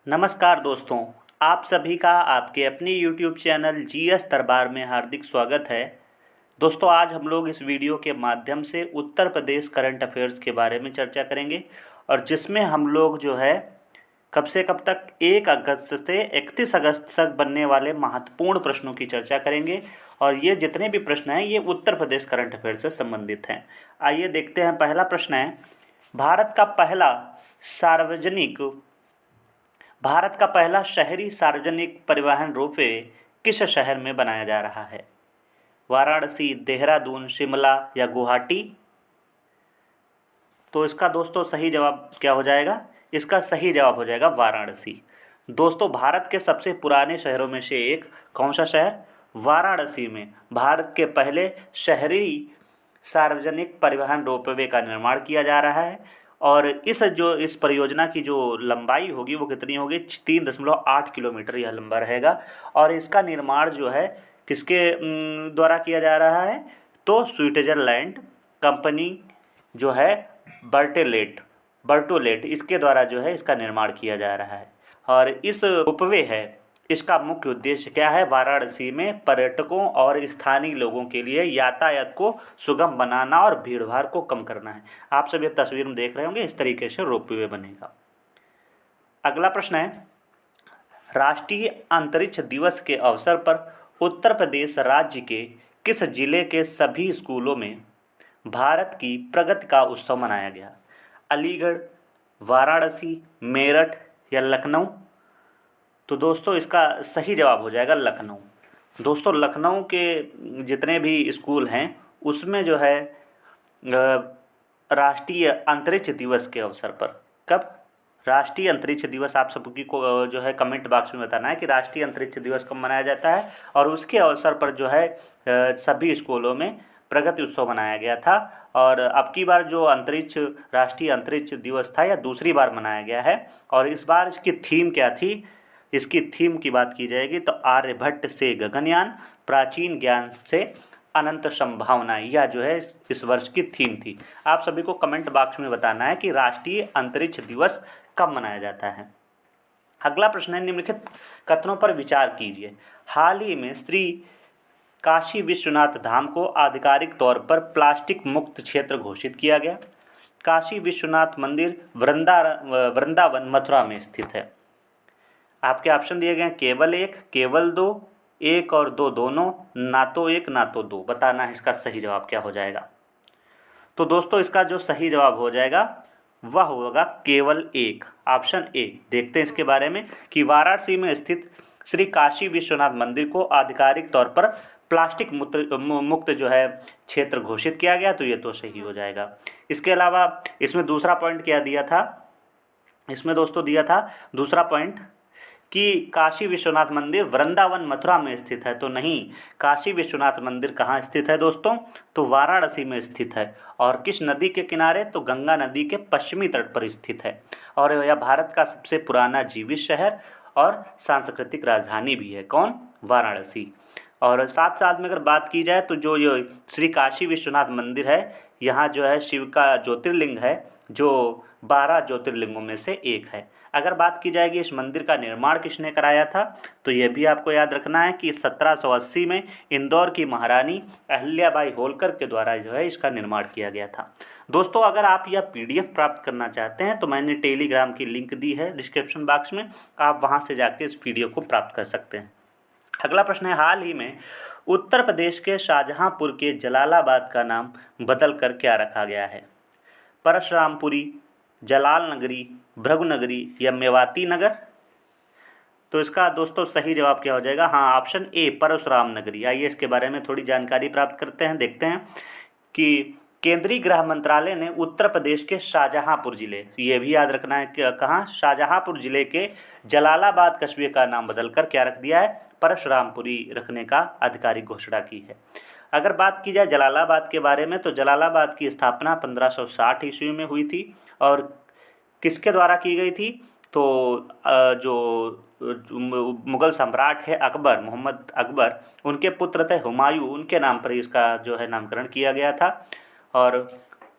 नमस्कार दोस्तों, आप सभी का आपके अपने YouTube चैनल जीएस दरबार में हार्दिक स्वागत है। दोस्तों, आज हम लोग इस वीडियो के माध्यम से उत्तर प्रदेश करंट अफेयर्स के बारे में चर्चा करेंगे और जिसमें हम लोग जो है कब से कब तक 1 अगस्त से 31 अगस्त तक बनने वाले महत्वपूर्ण प्रश्नों की चर्चा करेंगे और ये जितने भी प्रश्न हैं ये उत्तर प्रदेश करंट अफेयर से संबंधित हैं। आइए देखते हैं। पहला प्रश्न है, भारत का पहला शहरी सार्वजनिक परिवहन रोपवे किस शहर में बनाया जा रहा है? वाराणसी, देहरादून, शिमला या गुवाहाटी? तो इसका दोस्तों सही जवाब क्या हो जाएगा? इसका सही जवाब हो जाएगा वाराणसी। दोस्तों, भारत के सबसे पुराने शहरों में से एक कौन सा शहर? वाराणसी में भारत के पहले शहरी सार्वजनिक परिवहन रोपवे का निर्माण किया जा रहा है और इस परियोजना की जो लंबाई होगी वो कितनी होगी? 3.8 किलोमीटर यह लंबा रहेगा और इसका निर्माण जो है किसके द्वारा किया जा रहा है? तो स्विट्जरलैंड कंपनी जो है बर्टोलेट इसके द्वारा जो है इसका निर्माण किया जा रहा है। और इस रोपवे है, इसका मुख्य उद्देश्य क्या है? वाराणसी में पर्यटकों और स्थानीय लोगों के लिए यातायात को सुगम बनाना और भीड़भाड़ को कम करना है। आप सभी तस्वीर में देख रहे होंगे, इस तरीके से रोपवे बनेगा। अगला प्रश्न है, राष्ट्रीय अंतरिक्ष दिवस के अवसर पर उत्तर प्रदेश राज्य के किस जिले के सभी स्कूलों में भारत की प्रगति का उत्सव मनाया गया? अलीगढ़, वाराणसी, मेरठ या लखनऊ? तो दोस्तों इसका सही जवाब हो जाएगा लखनऊ। दोस्तों, लखनऊ के जितने भी स्कूल हैं उसमें जो है राष्ट्रीय अंतरिक्ष दिवस के अवसर पर, कब? राष्ट्रीय अंतरिक्ष दिवस आप सबकी को जो है कमेंट बॉक्स में बताना है कि राष्ट्रीय अंतरिक्ष दिवस कब मनाया जाता है और उसके अवसर पर जो है सभी स्कूलों में प्रगति उत्सव मनाया गया था। और अब की बार जो राष्ट्रीय अंतरिक्ष दिवस था यह दूसरी बार मनाया गया है और इस बार इसकी थीम क्या थी? इसकी थीम की बात की जाएगी तो आर्यभट्ट से गगनयान, प्राचीन ज्ञान से अनंत संभावनाएं, यह जो है इस वर्ष की थीम थी। आप सभी को कमेंट बॉक्स में बताना है कि राष्ट्रीय अंतरिक्ष दिवस कब मनाया जाता है। अगला प्रश्न है, निम्नलिखित कथनों पर विचार कीजिए। हाल ही में श्री काशी विश्वनाथ धाम को आधिकारिक तौर पर प्लास्टिक मुक्त क्षेत्र घोषित किया गया। काशी विश्वनाथ मंदिर वृंदावन मथुरा में स्थित है। आपके ऑप्शन दिए गए हैं केवल 1, केवल 2, 1 और 2 दोनों, ना तो 1 ना तो 2। बताना है इसका सही जवाब क्या हो जाएगा। तो दोस्तों इसका जो सही जवाब हो जाएगा वह होगा केवल 1, ऑप्शन ए। देखते हैं इसके बारे में कि वाराणसी में स्थित श्री काशी विश्वनाथ मंदिर को आधिकारिक तौर पर प्लास्टिक मुक्त जो है क्षेत्र घोषित किया गया, तो ये तो सही हो जाएगा। इसके अलावा इसमें दूसरा पॉइंट क्या दिया था? इसमें दोस्तों दिया था दूसरा पॉइंट कि काशी विश्वनाथ मंदिर वृंदावन मथुरा में स्थित है, तो नहीं। काशी विश्वनाथ मंदिर कहाँ स्थित है दोस्तों? तो वाराणसी में स्थित है। और किस नदी के किनारे? तो गंगा नदी के पश्चिमी तट पर स्थित है और यह भारत का सबसे पुराना जीवित शहर और सांस्कृतिक राजधानी भी है। कौन? वाराणसी। और साथ साथ में अगर बात की जाए तो जो ये श्री काशी विश्वनाथ मंदिर है, यहाँ जो है शिव का ज्योतिर्लिंग है जो 12 ज्योतिर्लिंगों में से एक है। अगर बात की जाएगी इस मंदिर का निर्माण किसने कराया था, तो यह भी आपको याद रखना है कि 1780 में इंदौर की महारानी अहिल्याबाई होलकर के द्वारा जो है इसका निर्माण किया गया था। दोस्तों, अगर आप यह पीडीएफ प्राप्त करना चाहते हैं तो मैंने टेलीग्राम की लिंक दी है डिस्क्रिप्शन बॉक्स में, आप वहां से जाके इस पीडीएफ को प्राप्त कर सकते हैं। अगला प्रश्न है, हाल ही में उत्तर प्रदेश के शाहजहांपुर के जलालाबाद का नाम बदलकर क्या रखा गया है? परशुरामपुरी, जलाल नगरी, भृगुनगरी या मेवाती नगर? तो इसका दोस्तों सही जवाब क्या हो जाएगा? हाँ, ऑप्शन ए, परशुराम नगरी। आइए इसके बारे में थोड़ी जानकारी प्राप्त करते हैं। देखते हैं कि केंद्रीय गृह मंत्रालय ने उत्तर प्रदेश के शाहजहांपुर जिले, ये भी याद रखना है कि कहाँ? शाहजहांपुर जिले के जलालाबाद कस्बे का नाम बदलकर क्या रख दिया है? परशुरामपुरी रखने का आधिकारिक घोषणा की है। अगर बात की जाए जलालाबाद के बारे में तो जलालाबाद की स्थापना 1560 ईस्वी में हुई थी और किसके द्वारा की गई थी? तो जो मुग़ल सम्राट है अकबर, मोहम्मद अकबर, उनके पुत्र थे हुमायूं, उनके नाम पर इसका जो है नामकरण किया गया था। और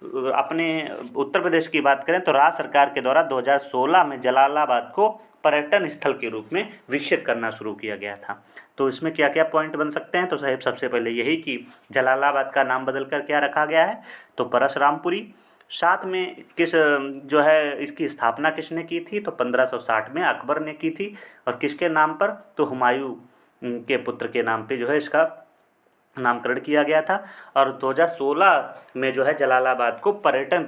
अपने उत्तर प्रदेश की बात करें तो राज्य सरकार के द्वारा 2016 में जलालाबाद को पर्यटन स्थल के रूप में विकसित करना शुरू किया गया था। तो इसमें क्या क्या पॉइंट बन सकते हैं, तो साहब सबसे पहले यही कि जलालाबाद का नाम बदल कर क्या रखा गया है, तो परशुरामपुरी। साथ में किस जो है इसकी स्थापना किसने की थी, तो 1560 में अकबर ने की थी। और किसके नाम पर, तो हुमायूं के पुत्र के नाम पे जो है इसका नामकरण किया गया था। और 2016 में जो है जलालाबाद को पर्यटन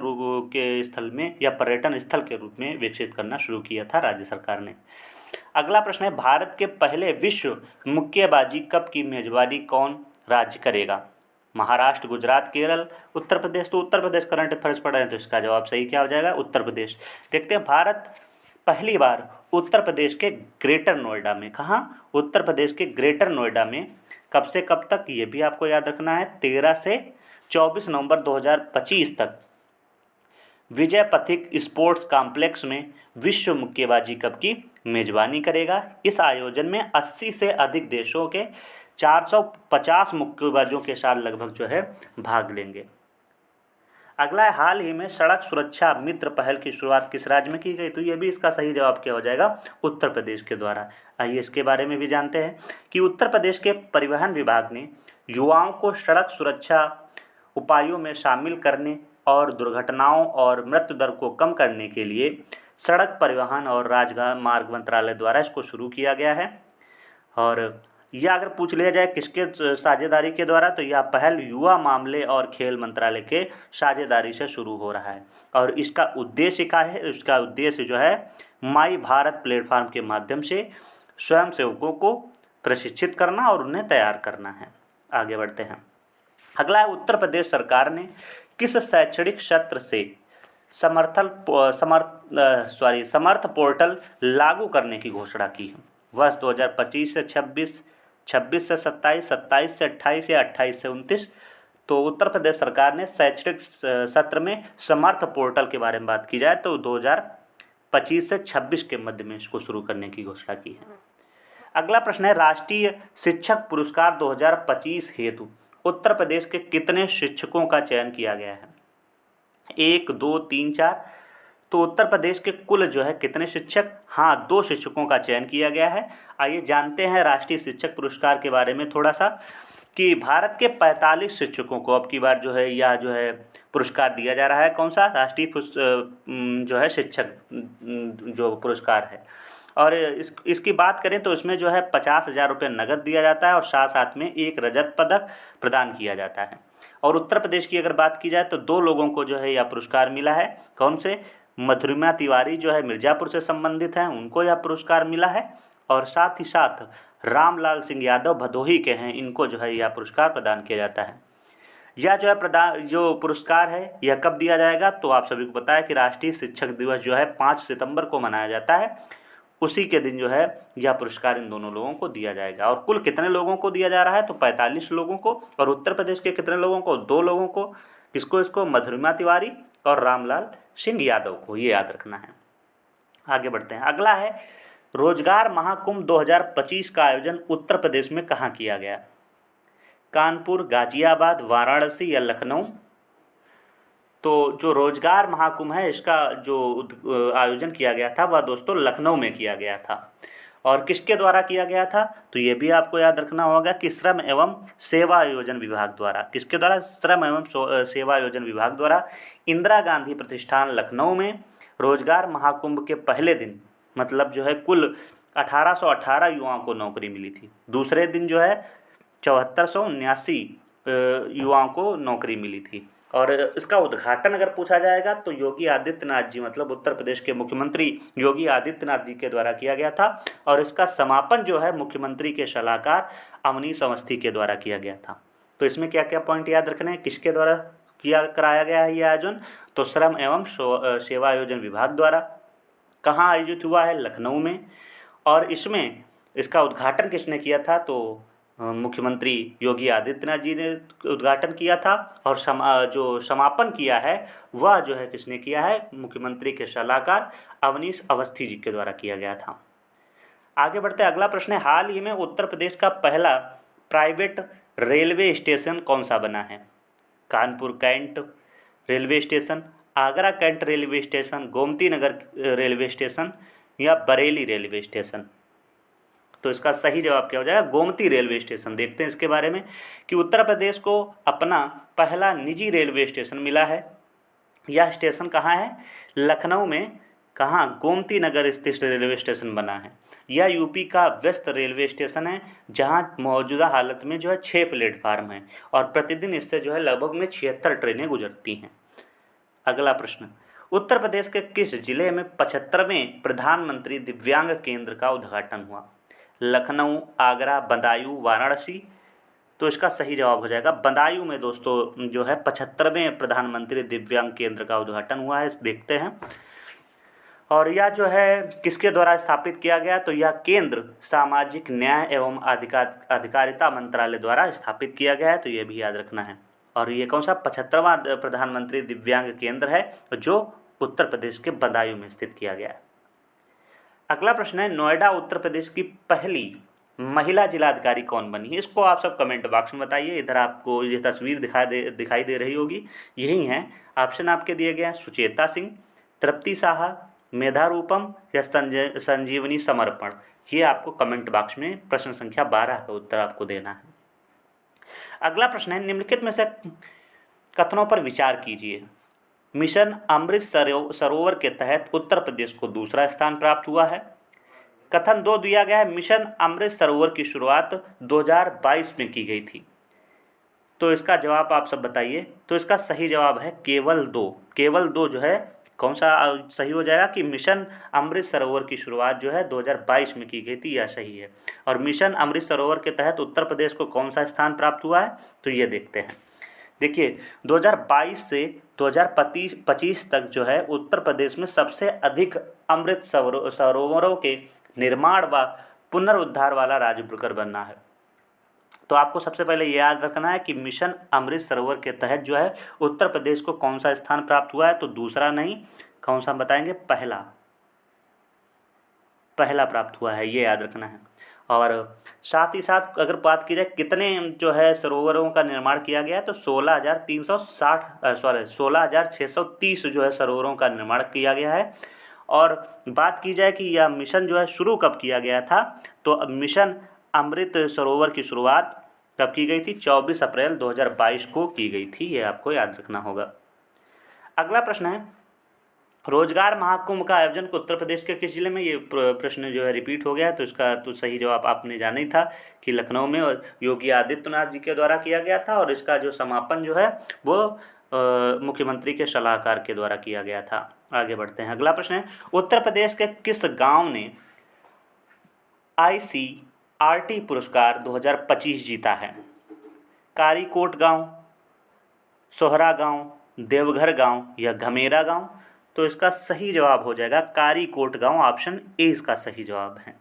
के स्थल में या पर्यटन स्थल के रूप में विकसित करना शुरू किया था राज्य सरकार ने। अगला प्रश्न है, भारत के पहले विश्व मुक्केबाजी कप की मेजबानी कौन राज्य करेगा? महाराष्ट्र, गुजरात, केरल, उत्तर प्रदेश। तो उत्तर प्रदेश करंट अफेयर्स पढ़ रहे हैं तो इसका जवाब सही क्या हो जाएगा, उत्तर प्रदेश। देखते हैं, भारत पहली बार उत्तर प्रदेश के ग्रेटर नोएडा में, कहाँ, उत्तर प्रदेश के ग्रेटर नोएडा में कब से कब तक, ये भी आपको याद रखना है, 13 से 24 नवंबर 2025 तक विजय पथिक स्पोर्ट्स कॉम्प्लेक्स में विश्व मुक्केबाजी कप की मेजबानी करेगा। इस आयोजन में 80 से अधिक देशों के 450 मुक्केबाजों के साथ लगभग जो है भाग लेंगे। अगला है, हाल ही में सड़क सुरक्षा मित्र पहल की शुरुआत किस राज्य में की गई? तो ये भी इसका सही जवाब क्या हो जाएगा, उत्तर प्रदेश के द्वारा। आइए इसके बारे में भी जानते हैं कि उत्तर प्रदेश के परिवहन विभाग ने युवाओं को सड़क सुरक्षा उपायों में शामिल करने और दुर्घटनाओं और मृत्यु दर को कम करने के लिए सड़क परिवहन और राजमार्ग मंत्रालय द्वारा इसको शुरू किया गया है। और यह अगर पूछ लिया जाए किसके साझेदारी के द्वारा, तो यह पहल युवा मामले और खेल मंत्रालय के साझेदारी से शुरू हो रहा है। और इसका उद्देश्य क्या है, इसका उद्देश्य जो है माई भारत प्लेटफॉर्म के माध्यम से स्वयंसेवकों को प्रशिक्षित करना और उन्हें तैयार करना है। आगे बढ़ते हैं। अगला है, उत्तर प्रदेश सरकार ने किस शैक्षणिक सत्र से समर्थ पोर्टल लागू करने की घोषणा की है? वर्ष 2025 से 26, 26 से 27, 27 से 28 या 28 से 29। तो उत्तर प्रदेश सरकार ने शैक्षणिक सत्र में समर्थ पोर्टल के बारे में बात की जाए तो 2025 से 26 के मध्य में इसको शुरू करने की घोषणा की है। अगला प्रश्न है, राष्ट्रीय शिक्षक पुरस्कार 2025 हेतु उत्तर प्रदेश के कितने शिक्षकों का चयन किया गया है? 1, 2, 3, 4। तो उत्तर प्रदेश के कुल जो है कितने शिक्षक, हाँ 2 शिक्षकों का चयन किया गया है। आइए जानते हैं राष्ट्रीय शिक्षक पुरस्कार के बारे में थोड़ा सा, कि भारत के 45 शिक्षकों को अब की बार जो है यह जो है पुरस्कार दिया जा रहा है। कौन सा, राष्ट्रीय जो है शिक्षक जो पुरस्कार है। और इसकी बात करें तो इसमें जो है 50,000 रुपये नगद दिया जाता है और साथ साथ में एक रजत पदक प्रदान किया जाता है। और उत्तर प्रदेश की अगर बात की जाए तो 2 लोगों को जो है यह पुरस्कार मिला है। कौन से, मधुरिमा तिवारी जो है मिर्ज़ापुर से संबंधित हैं, उनको यह पुरस्कार मिला है। और साथ ही साथ रामलाल सिंह यादव भदोही के हैं, इनको जो है यह पुरस्कार प्रदान किया जाता है। यह जो है जो पुरस्कार है यह कब दिया जाएगा, तो आप सभी को पता है कि राष्ट्रीय शिक्षक दिवस जो है 5 सितंबर को मनाया जाता है। उसी के दिन जो है यह पुरस्कार इन दोनों लोगों को दिया जाएगा। और कुल कितने लोगों को दिया जा रहा है, तो 45 लोगों को। और उत्तर प्रदेश के कितने लोगों को, 2 लोगों को। किसको, इसको मधुरिमा तिवारी और रामलाल सिंह यादव को, ये याद रखना है। आगे बढ़ते हैं। अगला है, रोजगार महाकुंभ 2025 का आयोजन उत्तर प्रदेश में कहाँ किया गया? कानपुर, गाजियाबाद, वाराणसी या लखनऊ? तो जो रोजगार महाकुंभ है इसका जो आयोजन किया गया था वह दोस्तों लखनऊ में किया गया था। और किसके द्वारा किया गया था, तो ये भी आपको याद रखना होगा कि श्रम एवं सेवा आयोजन विभाग द्वारा। किसके द्वारा, श्रम एवं सेवा आयोजन विभाग द्वारा इंदिरा गांधी प्रतिष्ठान लखनऊ में रोजगार महाकुंभ के पहले दिन मतलब जो है कुल 1818 युवाओं को नौकरी मिली थी। दूसरे दिन जो है 7479 युवाओं को नौकरी मिली थी। और इसका उद्घाटन अगर पूछा जाएगा तो योगी आदित्यनाथ जी मतलब उत्तर प्रदेश के मुख्यमंत्री योगी आदित्यनाथ जी के द्वारा किया गया था। और इसका समापन जो है मुख्यमंत्री के सलाहकार अवनीश अवस्थी के द्वारा किया गया था। तो इसमें क्या क्या पॉइंट याद रखने हैं, किसके द्वारा कराया गया है ये आयोजन, तो श्रम एवं सेवा आयोजन विभाग द्वारा। कहाँ आयोजित हुआ है, लखनऊ में। और इसमें इसका उद्घाटन किसने किया था, तो मुख्यमंत्री योगी आदित्यनाथ जी ने उद्घाटन किया था। और जो समापन किया है वह जो है किसने किया है, मुख्यमंत्री के सलाहकार अवनीश अवस्थी जी के द्वारा किया गया था। आगे बढ़ते हैं। अगला प्रश्न है, हाल ही में उत्तर प्रदेश का पहला प्राइवेट रेलवे स्टेशन कौन सा बना है? Kanpur cantt, railway station, Agra cantt railway station, Gomti Nagar railway station या बरेली रेलवे स्टेशन। तो इसका सही जवाब क्या हो जाएगा? Gomti railway station. देखते हैं इसके बारे में कि उत्तर प्रदेश को अपना पहला निजी रेलवे स्टेशन मिला है। यह स्टेशन कहाँ है? लखनऊ में। कहाँ? गोमती नगर स्थित रेलवे स्टेशन बना है। यह यूपी का व्यस्त रेलवे स्टेशन है, जहाँ मौजूदा हालत में जो है 6 प्लेटफार्म हैं और प्रतिदिन इससे जो है लगभग में 76 ट्रेनें गुजरती हैं। अगला प्रश्न, उत्तर प्रदेश के किस जिले में 75वें प्रधानमंत्री दिव्यांग केंद्र का उद्घाटन हुआ? लखनऊ, आगरा, बदायूं, वाराणसी। तो इसका सही जवाब हो जाएगा बदायूं में दोस्तों जो है 75वें प्रधानमंत्री दिव्यांग केंद्र का उद्घाटन हुआ है। देखते हैं। और यह जो है किसके द्वारा स्थापित किया गया? तो यह केंद्र सामाजिक न्याय एवं अधिकारिता मंत्रालय द्वारा स्थापित किया गया है। तो ये भी याद रखना है। और ये कौन सा 75वां प्रधानमंत्री दिव्यांग केंद्र है जो उत्तर प्रदेश के बदायूं में स्थित किया गया है। अगला प्रश्न है, नोएडा उत्तर प्रदेश की पहली महिला जिलाधिकारी कौन बनी है? इसको आप सब कमेंट बॉक्स में बताइए। इधर आपको ये तस्वीर दिखाई दे रही होगी, यही है। ऑप्शन आपके दिए गए हैं, सुचेता सिंह, तृप्ति साहा, मेधा रूपम या संजीवनी समर्पण। ये आपको कमेंट बॉक्स में प्रश्न संख्या 12 का उत्तर आपको देना है। अगला प्रश्न है, निम्नलिखित में से कथनों पर विचार कीजिए। मिशन अमृत सरोवर के तहत उत्तर प्रदेश को दूसरा स्थान प्राप्त हुआ है। कथन 2 दिया गया है, मिशन अमृत सरोवर की शुरुआत 2022 में की गई थी। तो इसका जवाब आप सब बताइए। तो इसका सही जवाब है केवल 2। केवल 2 जो है कौन सा सही हो जाएगा कि मिशन अमृत सरोवर की शुरुआत जो है 2022 में की गई थी, यह सही है। और मिशन अमृत सरोवर के तहत उत्तर प्रदेश को कौन सा स्थान प्राप्त हुआ है? तो ये देखते हैं। देखिए 2022 से 2025 तक जो है उत्तर प्रदेश में सबसे अधिक अमृत सरोवरों के निर्माण व पुनरुद्धार वाला राज्य बनकर बनना है। तो आपको सबसे पहले ये याद रखना है कि मिशन अमृत सरोवर के तहत जो है उत्तर प्रदेश को कौन सा स्थान प्राप्त हुआ है? तो दूसरा नहीं, कौन सा बताएंगे? पहला प्राप्त हुआ है, ये याद रखना है। और साथ ही साथ अगर बात की जाए कितने जो है सरोवरों का निर्माण किया गया है, तो 16,630 जो है सरोवरों का निर्माण किया गया है। और बात की जाए कि यह मिशन जो है शुरू कब किया गया था, तो मिशन अमृत सरोवर की शुरुआत कब की गई थी? 24 अप्रैल 2022 को की गई थी। ये आपको याद रखना होगा। अगला प्रश्न है, रोजगार महाकुंभ का आयोजन उत्तर प्रदेश के किस जिले में? ये प्रश्न जो है रिपीट हो गया है। तो इसका तो सही जवाब आपने जाना ही था कि लखनऊ में और योगी आदित्यनाथ जी के द्वारा किया गया था। और इसका जो समापन जो है वो मुख्यमंत्री के सलाहकार के द्वारा किया गया था। आगे बढ़ते हैं। अगला प्रश्न है, उत्तर प्रदेश के किस गांव ने ICRT पुरस्कार 2025 जीता है? कारीकोट गांव, सोहरा गांव, देवघर गांव या घमेरा गांव? तो इसका सही जवाब हो जाएगा कारीकोट गांव। ऑप्शन ए इसका सही जवाब है।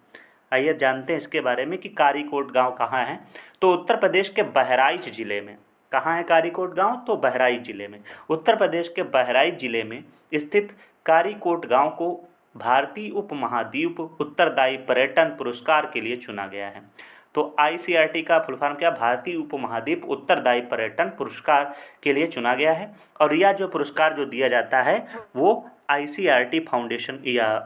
आइए जानते हैं इसके बारे में कि कारीकोट गांव कहाँ है। तो उत्तर प्रदेश के बहराइच जिले में। कहाँ है कारीकोट गांव? तो बहराइच जिले में। उत्तर प्रदेश के बहराइच जिले में स्थित कारीकोट गांव को भारतीय उपमहाद्वीप उत्तरदायी पर्यटन पुरस्कार के लिए चुना गया है। तो ICRT का फुल फॉर्म क्या? भारतीय उपमहाद्वीप उत्तरदायी पर्यटन पुरस्कार के लिए चुना गया है। और यह जो पुरस्कार जो दिया जाता है वो ICRT फाउंडेशन या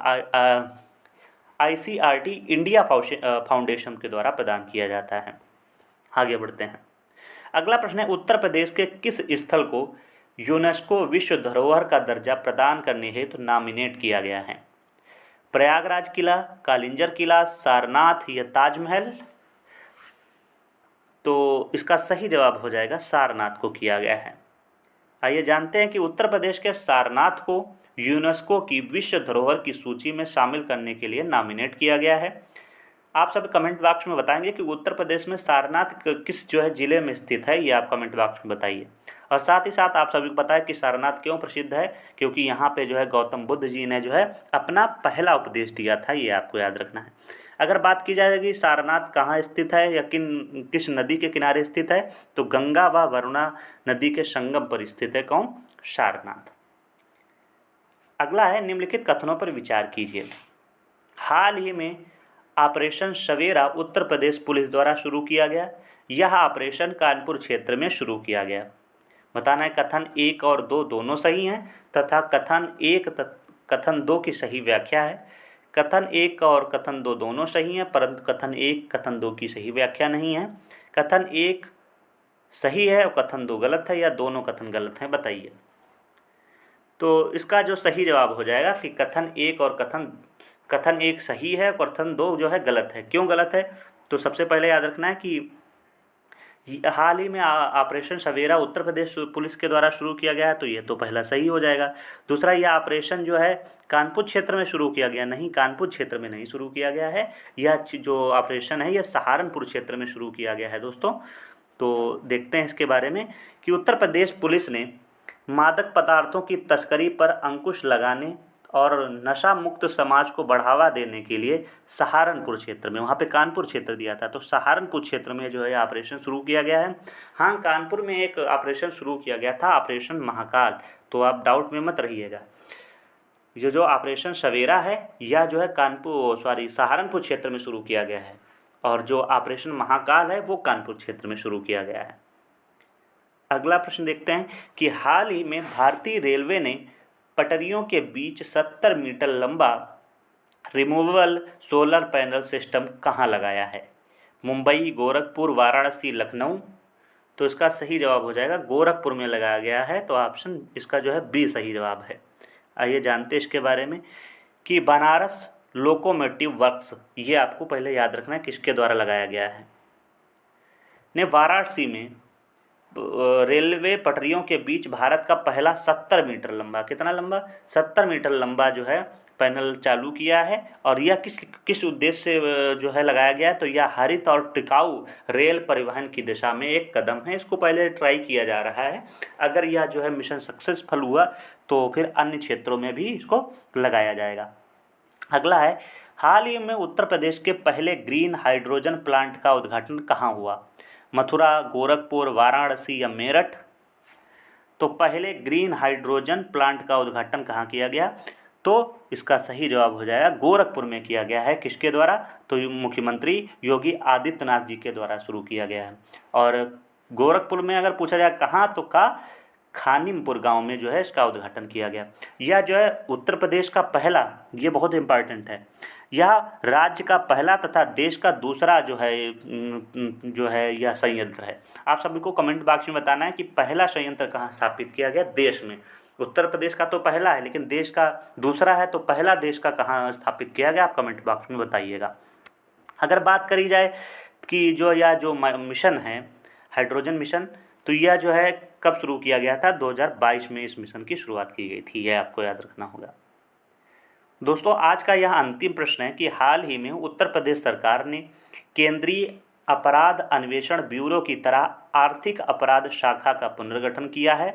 ICRT इंडिया फाउंडेशन के द्वारा प्रदान किया जाता है। आगे बढ़ते हैं। अगला प्रश्न है, उत्तर प्रदेश के किस स्थल को यूनेस्को विश्व धरोहर का दर्जा प्रदान करने हेतु नॉमिनेट किया गया है? प्रयागराज किला, कालिंजर किला, सारनाथ या ताजमहल? तो इसका सही जवाब हो जाएगा सारनाथ को किया गया है। आइए जानते हैं कि उत्तर प्रदेश के सारनाथ को यूनेस्को की विश्व धरोहर की सूची में शामिल करने के लिए नॉमिनेट किया गया है। आप सब कमेंट बॉक्स में बताएंगे कि उत्तर प्रदेश में सारनाथ किस जो है ज़िले में स्थित है, ये आप कमेंट बॉक्स में बताइए। और साथ ही साथ आप सभी को पता है कि सारनाथ क्यों प्रसिद्ध है? क्योंकि यहाँ पे जो है गौतम बुद्ध जी ने जो है अपना पहला उपदेश दिया था। ये आपको याद रखना है। अगर बात की जाएगी सारनाथ कहाँ स्थित है या किस नदी के किनारे स्थित है, तो गंगा व वरुणा नदी के संगम पर स्थित है। कौन? सारनाथ। अगला है, निम्नलिखित कथनों पर विचार कीजिए। हाल ही में ऑपरेशन सवेरा उत्तर प्रदेश पुलिस द्वारा शुरू किया गया। यह ऑपरेशन कानपुर क्षेत्र में शुरू किया गया। बताना है कथन 1 और 2 दोनों सही हैं तथा कथन 1 कथन 2 की सही व्याख्या है। कथन 1 और कथन 2 दोनों सही हैं, परंतु कथन 1 कथन 2 की सही व्याख्या नहीं है। कथन 1 सही है और कथन 2 गलत है, या दोनों कथन गलत हैं, बताइए। तो इसका जो सही जवाब हो जाएगा कि कथन 1 और कथन 1 सही है, कथन 2 जो है गलत है। क्यों गलत है? तो सबसे पहले याद रखना है कि हाल ही में ऑपरेशन सवेरा उत्तर प्रदेश पुलिस के द्वारा शुरू किया गया है, तो ये तो पहला सही हो जाएगा। दूसरा, यह ऑपरेशन जो है कानपुर क्षेत्र में शुरू किया गया, नहीं, कानपुर क्षेत्र में नहीं शुरू किया गया है। यह जो ऑपरेशन है यह सहारनपुर क्षेत्र में शुरू किया गया है दोस्तों। तो देखते हैं इसके बारे में कि उत्तर प्रदेश पुलिस ने मादक पदार्थों की तस्करी पर अंकुश लगाने और नशा मुक्त समाज को बढ़ावा देने के लिए सहारनपुर क्षेत्र में, वहाँ पे कानपुर क्षेत्र दिया था, तो सहारनपुर क्षेत्र में जो है ऑपरेशन शुरू किया गया है। हाँ, कानपुर में एक ऑपरेशन शुरू किया गया था, ऑपरेशन महाकाल, तो आप डाउट में मत रहिएगा। ये जो ऑपरेशन सवेरा है यह जो है सहारनपुर क्षेत्र में शुरू किया गया है, और जो ऑपरेशन महाकाल है वो कानपुर क्षेत्र में शुरू किया गया है। अगला प्रश्न देखते हैं कि हाल ही में भारतीय रेलवे ने पटरियों के बीच 70 मीटर लंबा रिमूवेबल सोलर पैनल सिस्टम कहाँ लगाया है? मुंबई, गोरखपुर, वाराणसी, लखनऊ। तो इसका सही जवाब हो जाएगा गोरखपुर में लगाया गया है, तो ऑप्शन इसका जो है बी सही जवाब है। आइए जानते हैं इसके बारे में कि बनारस लोकोमोटिव वर्क्स, ये आपको पहले याद रखना है किसके द्वारा लगाया गया है। ने वाराणसी में रेलवे पटरियों के बीच भारत का पहला 70 मीटर लंबा, कितना लंबा? 70 मीटर लंबा जो है पैनल चालू किया है। और यह किस उद्देश्य से जो है लगाया गया है? तो यह हरित और टिकाऊ रेल परिवहन की दिशा में एक कदम है। इसको पहले ट्राई किया जा रहा है, अगर यह जो है मिशन सक्सेसफुल हुआ तो फिर अन्य क्षेत्रों में भी इसको लगाया जाएगा। अगला है, हाल ही में उत्तर प्रदेश के पहले ग्रीन हाइड्रोजन प्लांट का उद्घाटन कहाँ हुआ? मथुरा, गोरखपुर, वाराणसी या मेरठ? तो पहले ग्रीन हाइड्रोजन प्लांट का उद्घाटन कहाँ किया गया? तो इसका सही जवाब हो जाएगा गोरखपुर में किया गया है। किसके द्वारा? तो मुख्यमंत्री योगी आदित्यनाथ जी के द्वारा शुरू किया गया है। और गोरखपुर में अगर पूछा जाए कहाँ, तो खानिमपुर गांव में जो है इसका उद्घाटन किया गया। यह जो है उत्तर प्रदेश का पहला, ये बहुत इम्पॉर्टेंट है, यह राज्य का पहला तथा देश का दूसरा जो है यह संयंत्र है। आप सभी को कमेंट बॉक्स में बताना है कि पहला संयंत्र कहाँ स्थापित किया गया देश में। उत्तर प्रदेश का तो पहला है, लेकिन देश का दूसरा है, तो पहला देश का कहाँ स्थापित किया गया, आप कमेंट बॉक्स में बताइएगा। अगर बात करी जाए कि जो मिशन है हाइड्रोजन मिशन, तो यह जो है कब शुरू किया गया था? 2022 में इस मिशन की शुरुआत की गई थी, यह आपको याद रखना होगा। दोस्तों, आज का यह अंतिम प्रश्न है कि हाल ही में उत्तर प्रदेश सरकार ने केंद्रीय अपराध अन्वेषण ब्यूरो की तरह आर्थिक अपराध शाखा का पुनर्गठन किया है।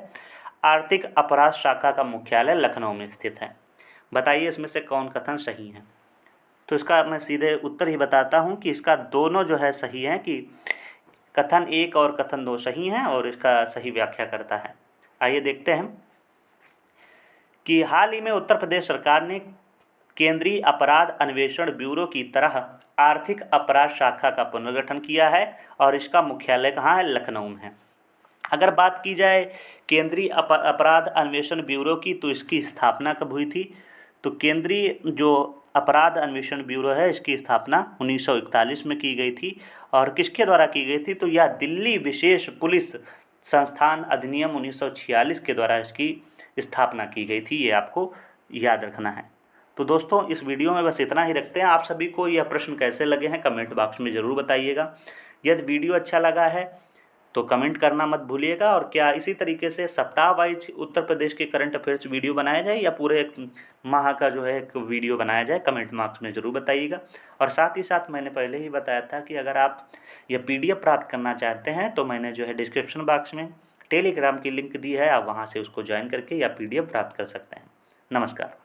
आर्थिक अपराध शाखा का मुख्यालय लखनऊ में स्थित है। बताइए इसमें से कौन कथन सही है? तो इसका मैं सीधे उत्तर ही बताता हूँ कि इसका दोनों जो है सही है, कि कथन 1 और कथन 2 सही हैं और इसका सही व्याख्या करता है। आइए देखते हैं कि हाल ही में उत्तर प्रदेश सरकार ने केंद्रीय अपराध अन्वेषण ब्यूरो की तरह आर्थिक अपराध शाखा का पुनर्गठन किया है और इसका मुख्यालय कहाँ है? लखनऊ में है। अगर बात की जाए केंद्रीय अपराध अन्वेषण ब्यूरो की, तो इसकी स्थापना कब हुई थी? तो केंद्रीय जो अपराध अन्वेषण ब्यूरो है इसकी स्थापना 1941 में की गई थी। और किसके द्वारा की गई थी? तो यह दिल्ली विशेष पुलिस संस्थान अधिनियम 1946 के द्वारा इसकी स्थापना की गई थी, ये आपको याद रखना है। तो दोस्तों, इस वीडियो में बस इतना ही रखते हैं। आप सभी को यह प्रश्न कैसे लगे हैं कमेंट बॉक्स में ज़रूर बताइएगा। यदि वीडियो अच्छा लगा है तो कमेंट करना मत भूलिएगा। और क्या इसी तरीके से सप्ताह वाइज उत्तर प्रदेश के करंट अफेयर्स वीडियो बनाया जाए, या पूरे एक माह का जो है एक वीडियो बनाया जाए, कमेंट बॉक्स में ज़रूर बताइएगा। और साथ ही साथ मैंने पहले ही बताया था कि अगर आप यह PDF प्राप्त करना चाहते हैं तो मैंने जो है डिस्क्रिप्शन बॉक्स में टेलीग्राम की लिंक दी है, आप वहाँ से उसको ज्वाइन करके या PDF प्राप्त कर सकते हैं। नमस्कार।